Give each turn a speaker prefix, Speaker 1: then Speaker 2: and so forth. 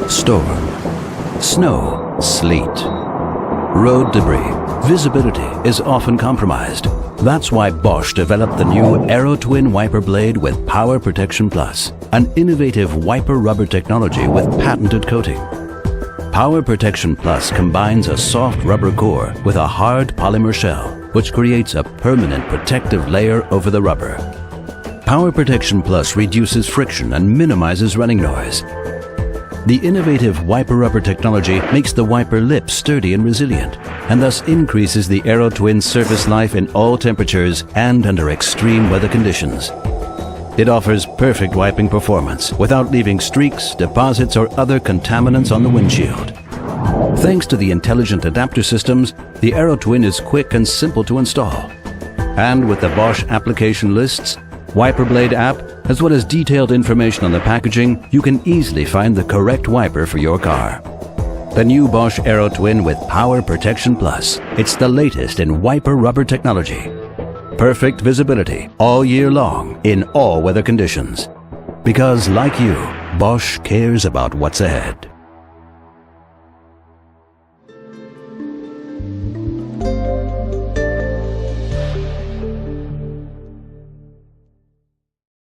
Speaker 1: storm, snow, sleet, road debris. Visibility is often compromised. That's why Bosch developed the new Aerotwin wiper blade with Power Protection Plus, an innovative wiper rubber technology with patented coating. Power Protection Plus combines a soft rubber core with a hard polymer shell, which creates a permanent protective layer over the rubber. Power Protection Plus reduces friction and minimizes running noise. The innovative wiper rubber technology makes the wiper lip sturdy and resilient, and thus increases the Aerotwin's surface life in all temperatures and under extreme weather conditions. It offers perfect wiping performance without leaving streaks, deposits, or other contaminants on the windshield. Thanks to the intelligent adapter systems, the Aerotwin is quick and simple to install. And with the Bosch application lists, wiper blade app, as well as detailed information on the packaging, you can easily find the correct wiper for your car. The new Bosch Aerotwin with Power Protection Plus. It's the latest in wiper rubber technology. Perfect visibility all year long in all weather conditions. Because like you, Bosch cares about what's ahead.